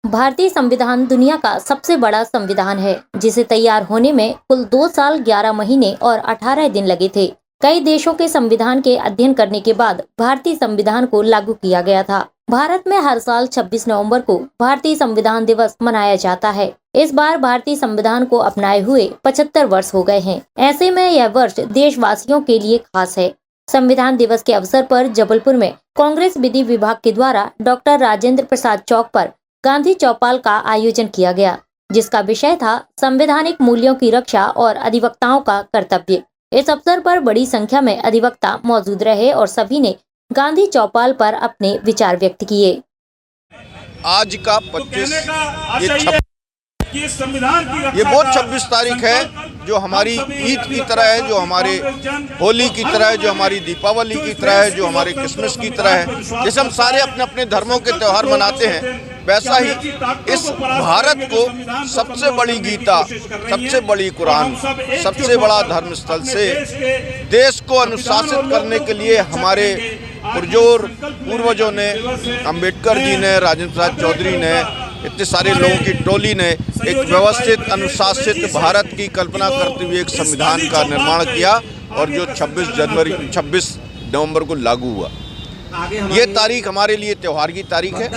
भारतीय संविधान दुनिया का सबसे बड़ा संविधान है, जिसे तैयार होने में कुल 2 साल 11 महीने और 18 दिन लगे थे। कई देशों के संविधान के अध्ययन करने के बाद भारतीय संविधान को लागू किया गया था। भारत में हर साल 26 नवंबर को भारतीय संविधान दिवस मनाया जाता है। इस बार भारतीय संविधान को अपनाए हुए 75 वर्ष हो गए हैं। ऐसे में यह वर्ष देशवासियों के लिए खास है। संविधान दिवस के अवसर पर जबलपुर में कांग्रेस विधि विभाग के द्वारा डॉक्टर राजेंद्र प्रसाद चौक पर गांधी चौपाल का आयोजन किया गया, जिसका विषय था संवैधानिक मूल्यों की रक्षा और अधिवक्ताओं का कर्तव्य। इस अवसर पर बड़ी संख्या में अधिवक्ता मौजूद रहे और सभी ने गांधी चौपाल पर अपने विचार व्यक्त किए। आज का 25 ये वो 26 तारीख है जो हमारी ईद की तरह है, जो हमारे होली की तरह है, जो हमारी दीपावली की तरह है, जो हमारे क्रिसमस की तरह है। जैसे हम सारे अपने अपने धर्मों के त्यौहार मनाते हैं, वैसा ही इस भारत को सबसे बड़ी गीता, सबसे बड़ी कुरान, सबसे बड़ा धर्म स्थल से देश को अनुशासित करने के लिए हमारे पुरजोर पूर्वजों ने, अंबेडकर जी ने, राजेंद्र प्रसाद चौधरी ने, इतने सारे लोगों की टोली ने एक व्यवस्थित अनुशासित भारत की कल्पना करते हुए एक संविधान का निर्माण किया और जो 26 नवंबर को लागू हुआ। ये तारीख हमारे लिए त्यौहार की तारीख है।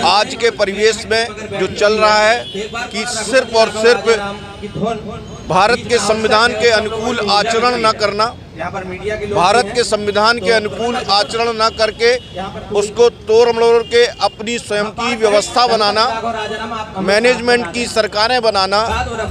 आज के परिवेश में जो चल रहा है कि सिर्फ और सिर्फ भारत के संविधान के अनुकूल आचरण न करना, भारत के संविधान के अनुकूल आचरण न करके उसको तोड़ मरोड़ के अपनी स्वयं की व्यवस्था बनाना, मैनेजमेंट की सरकारें बनाना,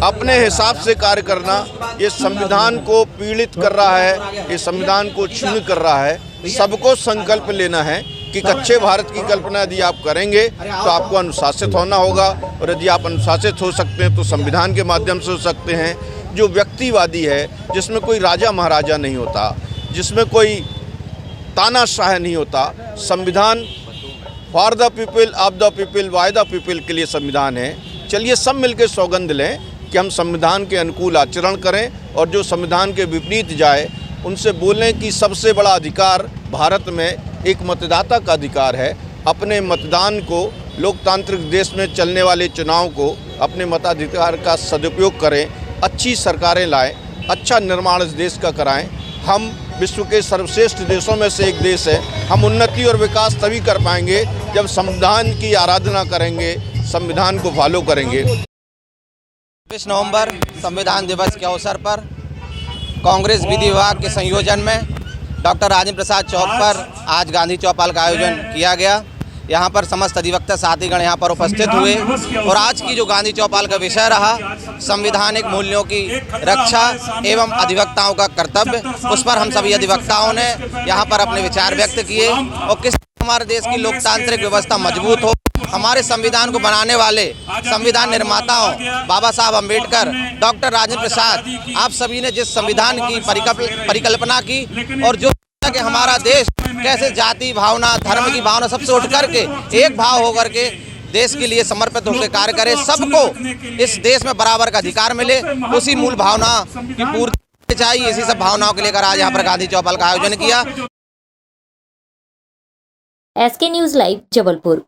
अपने हिसाब से कार्य करना, ये संविधान को पीड़ित कर रहा है, ये संविधान को क्षीण कर रहा है। सबको संकल्प लेना है कि कच्चे भारत की कल्पना यदि आप करेंगे तो आपको अनुशासित होना होगा, और यदि आप अनुशासित हो सकते हैं तो संविधान के माध्यम से हो सकते हैं। जो व्यक्तिवादी है, जिसमें कोई राजा महाराजा नहीं होता, जिसमें कोई तानाशाह नहीं होता, संविधान for the people, of the people, by the people के लिए संविधान है। चलिए सब मिलकर सौगंध लें कि हम संविधान के अनुकूल आचरण करें और जो संविधान के विपरीत जाए उनसे बोलें कि सबसे बड़ा अधिकार भारत में एक मतदाता का अधिकार है। अपने मतदान को, लोकतांत्रिक देश में चलने वाले चुनाव को अपने मताधिकार का सदुपयोग करें, अच्छी सरकारें लाएं, अच्छा निर्माण इस देश का कराएं। हम विश्व के सर्वश्रेष्ठ देशों में से एक देश है। हम उन्नति और विकास तभी कर पाएंगे जब संविधान की आराधना करेंगे, संविधान को फॉलो करेंगे। 26 नवंबर संविधान दिवस के अवसर पर कांग्रेस विधि विभाग के संयोजन में डॉक्टर राजेंद्र प्रसाद चौक पर आज गांधी चौपाल का आयोजन किया गया। यहाँ पर समस्त अधिवक्ता साथीगण यहाँ पर उपस्थित हुए और आज की जो गांधी चौपाल का विषय रहा संवैधानिक मूल्यों की रक्षा एवं अधिवक्ताओं का कर्तव्य, उस पर हम सभी अधिवक्ताओं ने यहाँ पर अपने विचार व्यक्त किए और किस हमारे देश की लोकतांत्रिक व्यवस्था मजबूत हो। हमारे संविधान को बनाने वाले संविधान निर्माताओं बाबा साहब अम्बेडकर, डॉक्टर राजेंद्र प्रसाद, आप सभी ने जिस संविधान की परिकल्पना की और जो कि हमारा देश कैसे जाति भावना, धर्म की भावना सबसे उठ करके एक भाव होकर के देश के लिए समर्पित होकर कार्य करे, सबको इस देश में बराबर का अधिकार मिले, उसी मूल भावना की पूर्ति चाहिए। इसी सब भावनाओं के लेकर आज यहाँ पर गांधी चौपाल का आयोजन किया। SK news live Jabalpur.